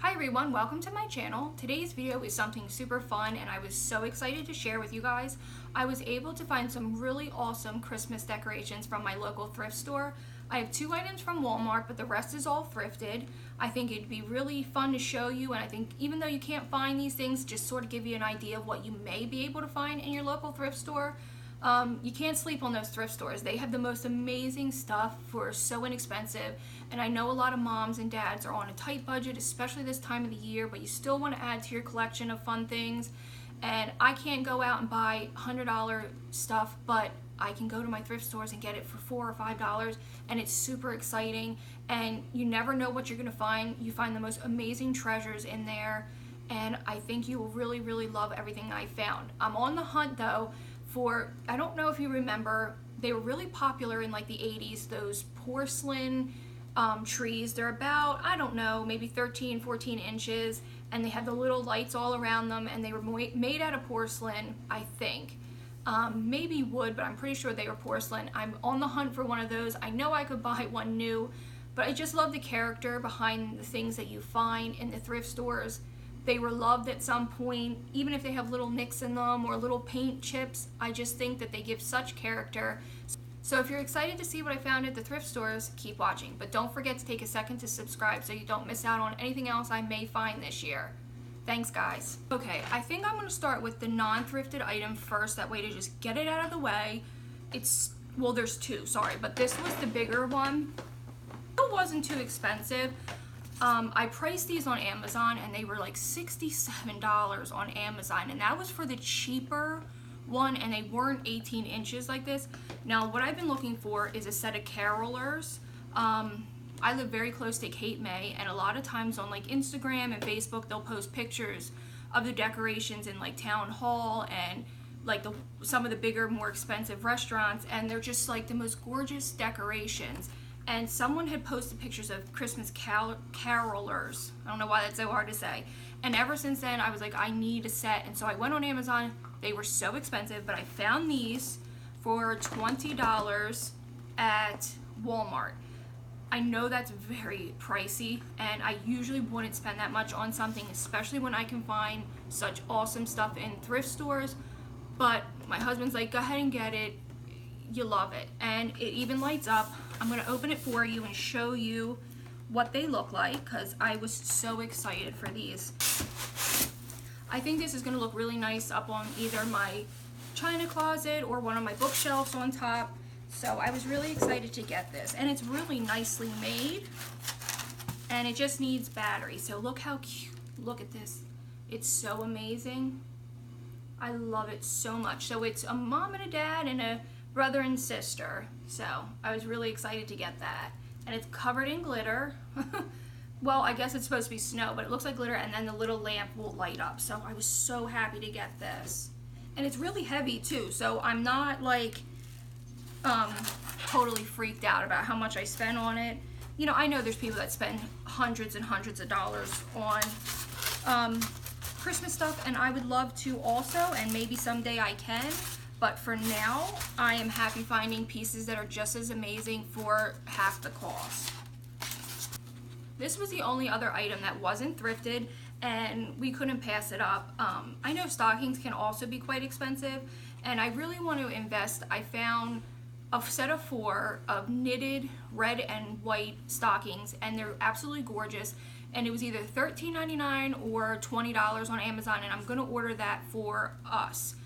Hi everyone, welcome to my channel. Today's video is something super fun and I was so excited to share with you guys. I was able to find some really awesome Christmas decorations from my local thrift store. I have 2 items from Walmart, but the rest is all thrifted. I think it'd be really fun to show you, and I think even though you can't find these things, just sort of give you an idea of what you may be able to find in your local thrift store. You can't sleep on those thrift stores. They have the most amazing stuff for so inexpensive, and I know a lot of moms and dads are on a tight budget, especially this time of the year, but you still want to add to your collection of fun things. And I can't go out and buy $100 stuff, but I can go to my thrift stores and get it for $4 or $5, and it's super exciting, and you never know what you're going to find. You find the most amazing treasures in there, and I think you will really love everything I found. I'm on the hunt though for, I don't know if you remember, they were really popular in like the 80s, those porcelain trees. They're about, I don't know, maybe 13, 14 inches, and they had the little lights all around them, and they were made out of porcelain, I think. Maybe wood, but I'm pretty sure they were porcelain. I'm on the hunt for one of those. I know I could buy one new, but I just love the character behind the things that you find in the thrift stores. They were loved at some point, even if they have little nicks in them or little paint chips. I just think that they give such character. So if you're excited to see what I found at the thrift stores, keep watching. But don't forget to take a second to subscribe so you don't miss out on anything else I may find this year. Thanks, guys. Okay, I think I'm going to start with the non-thrifted item first. That way to just get it out of the way. Well, there's 2, sorry, but this was the bigger one. It wasn't too expensive. I priced these on Amazon and they were like $67 on Amazon, and that was for the cheaper one, and they weren't 18 inches like this. Now what I've been looking for is a set of carolers. I live very close to Cape May, and a lot of times on like Instagram and Facebook they'll post pictures of the decorations in like Town Hall and like some of the bigger, more expensive restaurants, and they're just like the most gorgeous decorations. And someone had posted pictures of Christmas carolers. I don't know why that's so hard to say. And ever since then, I was like, I need a set. And so I went on Amazon. They were so expensive, but I found these for $20 at Walmart. I know that's very pricey, and I usually wouldn't spend that much on something, especially when I can find such awesome stuff in thrift stores. But my husband's like, go ahead and get it. You love it. And it even lights up. I'm going to open it for you and show you what they look like, because I was so excited for these. I think this is going to look really nice up on either my china closet or one of my bookshelves on top. So I was really excited to get this, and it's really nicely made, and it just needs battery. So look how cute. Look at this. It's so amazing. I love it so much. So it's a mom and a dad and a brother and sister. So I was really excited to get that, and it's covered in glitter. Well, I guess it's supposed to be snow, but it looks like glitter, and then the little lamp will light up. So I was so happy to get this, and it's really heavy too, so I'm not like totally freaked out about how much I spent on it. You know, I know there's people that spend hundreds and hundreds of dollars on Christmas stuff, and I would love to also, and maybe someday I can. But for now, I am happy finding pieces that are just as amazing for half the cost. This was the only other item that wasn't thrifted, and we couldn't pass it up. I know stockings can also be quite expensive, and I really want to invest. I found a set of 4 of knitted red and white stockings, and they're absolutely gorgeous. And it was either $13.99 or $20 on Amazon, and I'm going to order that for us.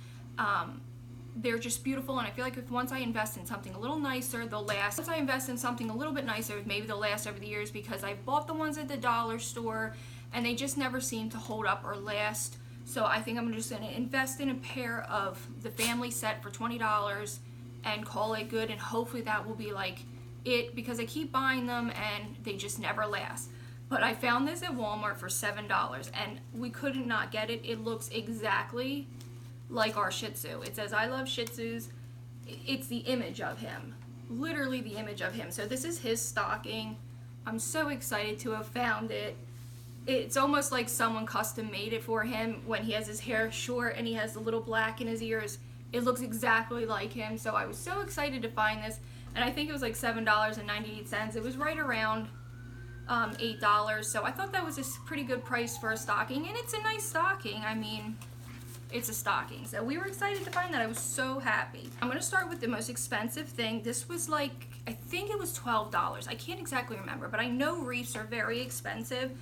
They're just beautiful, and I feel like if once I invest in something a little nicer, they'll last. Once I invest in something a little bit nicer, maybe they'll last over the years, because I've bought the ones at the dollar store and they just never seem to hold up or last. So I think I'm just going to invest in a pair of the family set for $20 and call it good, and hopefully that will be like it, because I keep buying them and they just never last. But I found this at Walmart for $7, and we couldn't not get it. It looks exactly like our Shih Tzu. It says, I love Shih Tzus. It's the image of him, literally the image of him. So this is his stocking. I'm so excited to have found it. It's almost like someone custom made it for him. When he has his hair short and he has the little black in his ears, it looks exactly like him. So I was so excited to find this, and I think it was like $7.98. It was right around $8. So I thought that was a pretty good price for a stocking, and it's a nice stocking. I mean, it's a stocking. So we were excited to find that. I was so happy. I'm going to start with the most expensive thing. This was like, I think it was $12. I can't exactly remember, but I know wreaths are very expensive,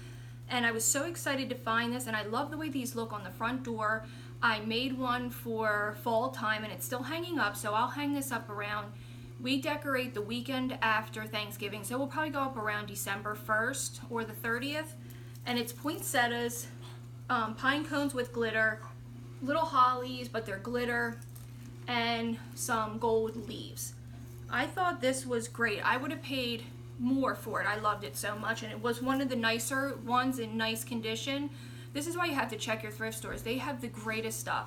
and I was so excited to find this, and I love the way these look on the front door. I made one for fall time, and it's still hanging up, so I'll hang this up around. We decorate the weekend after Thanksgiving, so we'll probably go up around December 1st or the 30th. And it's poinsettias, pine cones with glitter, little hollies, but they're glitter, and some gold leaves. I thought this was great. I would have paid more for it. I loved it so much, and it was one of the nicer ones in nice condition. This is why you have to check your thrift stores. They have the greatest stuff.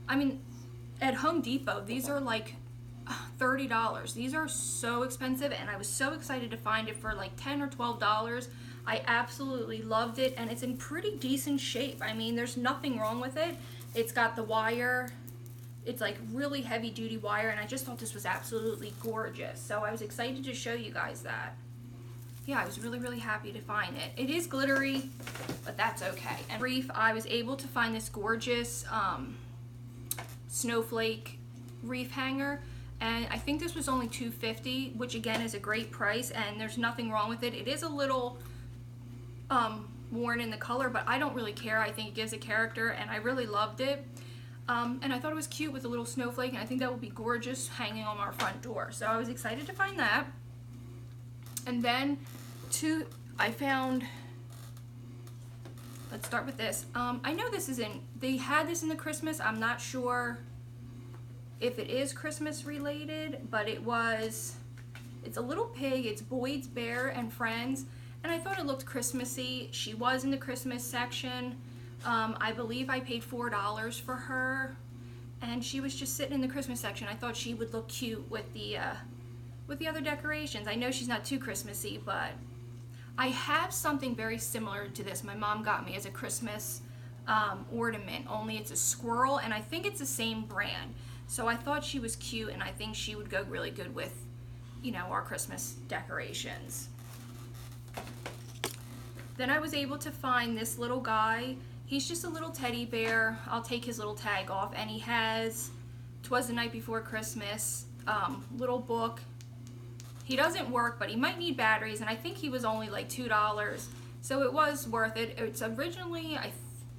I mean, at Home Depot, these are like $30. These are so expensive, and I was so excited to find it for like $10 or $12. I absolutely loved it, and it's in pretty decent shape. I mean, there's nothing wrong with it. It's got the wire. It's like really heavy duty wire, and I just thought this was absolutely gorgeous. So I was excited to show you guys that. Yeah, I was really, really happy to find it. It is glittery, but that's okay. And wreath, I was able to find this gorgeous snowflake wreath hanger, and I think this was only $2.50, which again is a great price, and there's nothing wrong with it. It is a little worn in the color, but I don't really care. I think it gives a character, and I really loved it. And I thought it was cute with a little snowflake, and I think that would be gorgeous hanging on our front door. So I was excited to find that. And then I found, let's start with this. I know this is they had this in the Christmas. I'm not sure if it is Christmas related, but it's a little pig. It's Boyd's Bear and Friends, and I thought it looked Christmassy. She was in the Christmas section. I believe I paid $4 for her, and she was just sitting in the Christmas section. I thought she would look cute with the other decorations. I know she's not too Christmassy, but I have something very similar to this. My mom got me as a Christmas ornament, only it's a squirrel, and I think it's the same brand. So I thought she was cute, and I think she would go really good with, you know, our Christmas decorations. Then I was able to find this little guy. He's just a little teddy bear. I'll take his little tag off, and he has 'Twas the Night Before Christmas little book. He doesn't work, but he might need batteries, and I think he was only like $2, so it was worth it. It's originally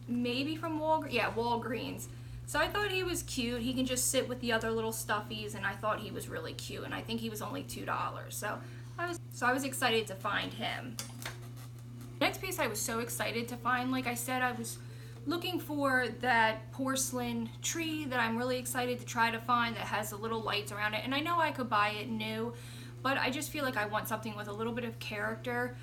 maybe from Walgreens. So I thought he was cute. He can just sit with the other little stuffies, and I thought he was really cute, and I think he was only $2. So I was excited to find him. Next piece I was so excited to find. Like I said, I was looking for that porcelain tree that I'm really excited to try to find that has the little lights around it. And I know I could buy it new, but I just feel like I want something with a little bit of character.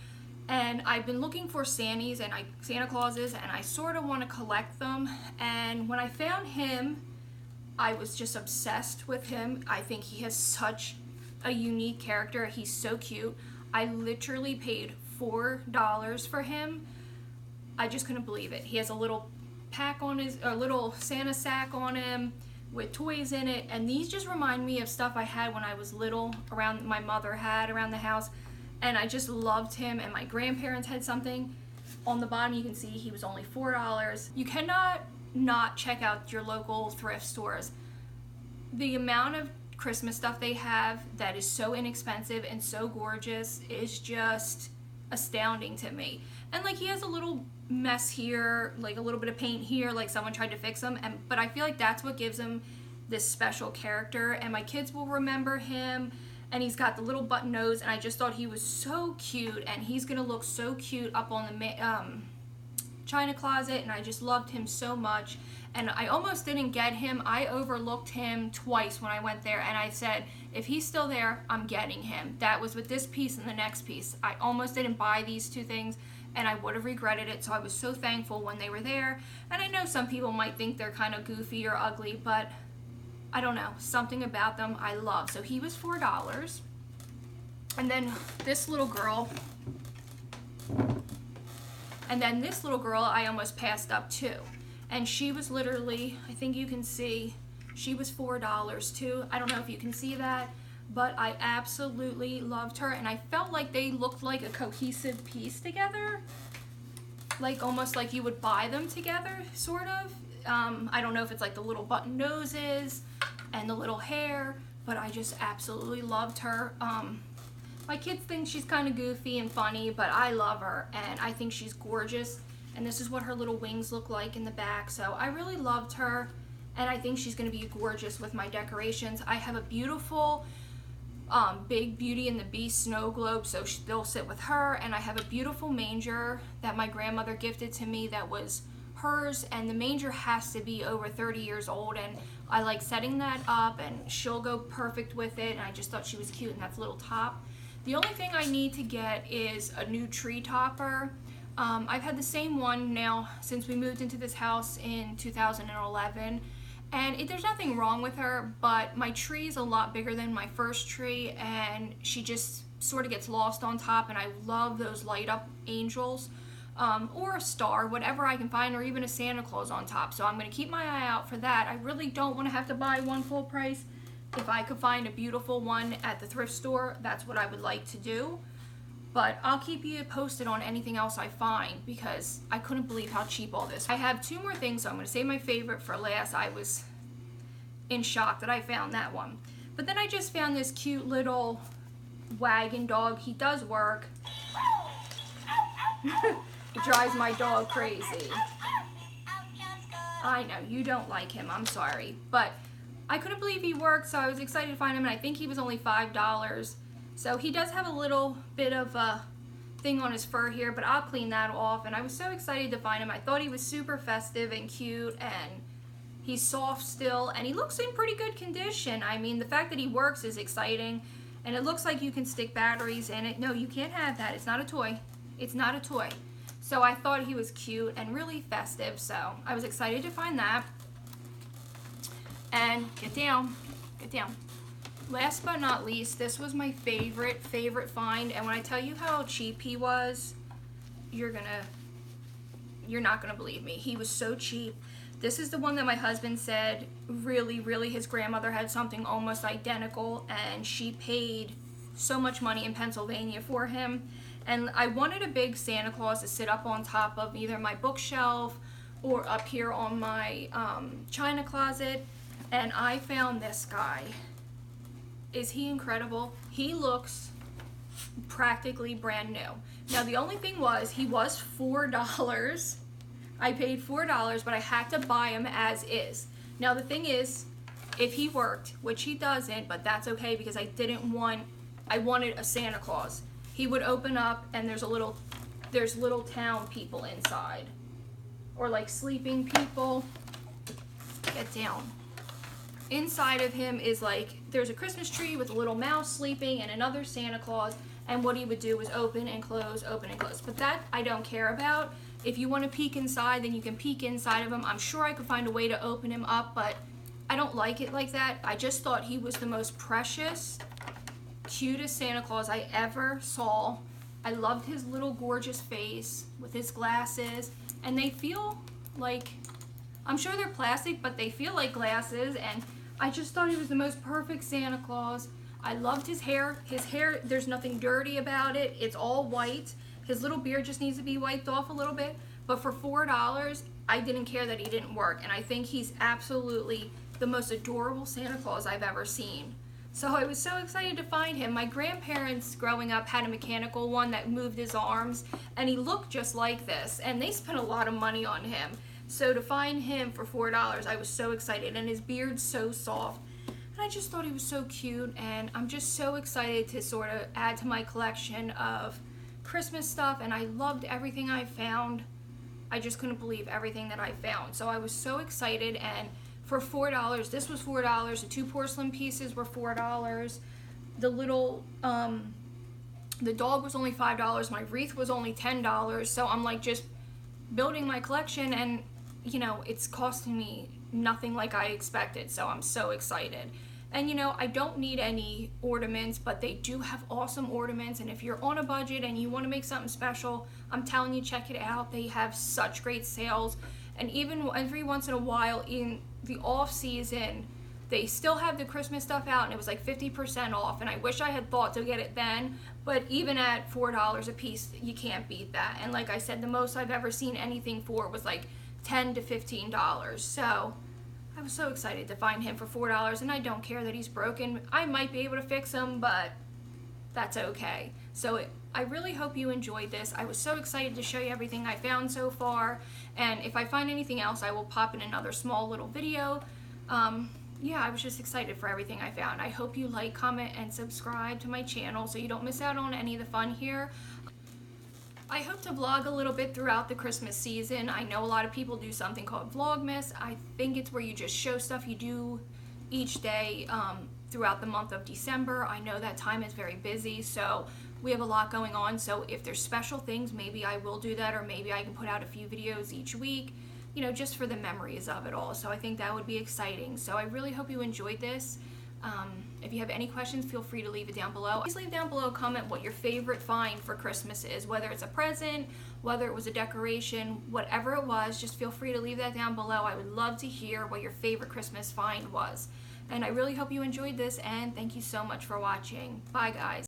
And I've been looking for Santas and Santa Clauses, and I sort of want to collect them. And when I found him, I was just obsessed with him. I think he has such a unique character. He's so cute. I literally paid $4 for him. I just couldn't believe it. He has a little a little Santa sack on him with toys in it, and these just remind me of stuff I had when I was little, my mother had around the house, and I just loved him. And my grandparents had something. On the bottom you can see he was only $4. You cannot not check out your local thrift stores. The amount of Christmas stuff they have that is so inexpensive and so gorgeous is just astounding to me. And like, he has a little mess here, like a little bit of paint here, like someone tried to fix him, but I feel like that's what gives him this special character, and my kids will remember him. And he's got the little button nose, and I just thought he was so cute, and he's gonna look so cute up on the china closet, and I just loved him so much. And I almost didn't get him. I overlooked him twice when I went there, and I said, if he's still there, I'm getting him. That was with this piece and the next piece. I almost didn't buy these two things, and I would have regretted it. So I was so thankful when they were there. And I know some people might think they're kind of goofy or ugly, but I don't know, something about them I love. So he was $4. And then this little girl, I almost passed up too. And she was literally, I think you can see, she was $4 too. I don't know if you can see that, but I absolutely loved her, and I felt like they looked like a cohesive piece together, like almost like you would buy them together, sort of. I don't know if it's like the little button noses and the little hair, but I just absolutely loved her. My kids think she's kind of goofy and funny, but I love her, and I think she's gorgeous. And this is what her little wings look like in the back. So I really loved her, and I think she's going to be gorgeous with my decorations. I have a beautiful big Beauty and the Beast snow globe, so they'll sit with her. And I have a beautiful manger that my grandmother gifted to me that was hers, and the manger has to be over 30 years old, and I like setting that up, and she'll go perfect with it. And I just thought she was cute, and that's a little top. The only thing I need to get is a new tree topper. I've had the same one now since we moved into this house in 2011, and there's nothing wrong with her, but my tree is a lot bigger than my first tree, and she just sort of gets lost on top, and I love those light up angels, or a star, whatever I can find, or even a Santa Claus on top. So I'm going to keep my eye out for that. I really don't want to have to buy one full price. If I could find a beautiful one at the thrift store, that's what I would like to do. But I'll keep you posted on anything else I find, because I couldn't believe how cheap all this. I have two more things, so I'm going to save my favorite for last. I was in shock that I found that one. But then I just found this cute little wagon dog. He does work. It drives my dog crazy. I know, you don't like him, I'm sorry. But I couldn't believe he worked, so I was excited to find him, and I think he was only $5. So he does have a little bit of a thing on his fur here, but I'll clean that off. And I was so excited to find him. I thought he was super festive and cute, and he's soft still, and he looks in pretty good condition. I mean, the fact that he works is exciting, and it looks like you can stick batteries in it. No, you can't have that. It's not a toy. It's not a toy. So I thought he was cute and really festive, so I was excited to find that. And get down, get down. Last but not least, this was my favorite find, and when I tell you how cheap he was, you're not gonna believe me. He was so cheap. This is the one that my husband said really his grandmother had something almost identical, and she paid so much money in Pennsylvania for him. And I wanted a big Santa Claus to sit up on top of either my bookshelf or up here on my china closet, and I found this guy. Is he incredible? He looks practically brand new. Now the only thing was, he was $4. I paid $4, but I had to buy him as is. Now the thing is, if he worked, which he doesn't, but that's okay, because I wanted a Santa Claus. He would open up, and there's little town people inside, or like sleeping people. Get down. Inside of him is like, there's a Christmas tree with a little mouse sleeping and another Santa Claus, and what he would do was open and close, open and close. But that I don't care about. If you want to peek inside, then you can peek inside of him. I'm sure I could find a way to open him up, but I don't like it like that. I just thought he was the most precious, cutest Santa Claus I ever saw. I loved his little gorgeous face with his glasses, and they feel like, I'm sure they're plastic, but they feel like glasses, and I just thought he was the most perfect Santa Claus. I loved his hair. His hair, there's nothing dirty about it. It's all white. His little beard just needs to be wiped off a little bit, but for $4, I didn't care that he didn't work, and I think he's absolutely the most adorable Santa Claus I've ever seen. So I was so excited to find him. My grandparents growing up had a mechanical one that moved his arms, and he looked just like this, and they spent a lot of money on him. So to find him for $4, I was so excited, and his beard's so soft. And I just thought he was so cute, and I'm just so excited to sort of add to my collection of Christmas stuff, and I loved everything I found. I just couldn't believe everything that I found. So I was so excited, and for $4, this was $4, the two porcelain pieces were $4, the little, the dog was only $5, my wreath was only $10, so I'm like just building my collection, and you know, it's costing me nothing like I expected, so I'm so excited. And you know, I don't need any ornaments, but they do have awesome ornaments, and if you're on a budget and you want to make something special, I'm telling you, check it out. They have such great sales, and even every once in a while in the off season, they still have the Christmas stuff out, and it was like 50% off, and I wish I had thought to get it then, but even at $4 a piece, you can't beat that. And like I said, the most I've ever seen anything for was like $10 to $15. So I was so excited to find him for $4, and I don't care that he's broken. I might be able to fix him, but that's okay. So I really hope you enjoyed this. I was so excited to show you everything I found so far, and if I find anything else, I will pop in another small little video. Yeah, I was just excited for everything I found. I hope you like, comment, and subscribe to my channel so you don't miss out on any of the fun here. I hope to vlog a little bit throughout the Christmas season. I know a lot of people do something called Vlogmas. I think it's where you just show stuff you do each day throughout the month of December. I know that time is very busy, so we have a lot going on. So if there's special things, maybe I will do that, or maybe I can put out a few videos each week, you know, just for the memories of it all. So I think that would be exciting. So I really hope you enjoyed this. If you have any questions, feel free to leave it down below. Please leave down below a comment what your favorite find for Christmas is, whether it's a present, whether it was a decoration, whatever it was, just feel free to leave that down below. I would love to hear what your favorite Christmas find was. And I really hope you enjoyed this, and thank you so much for watching. Bye, guys.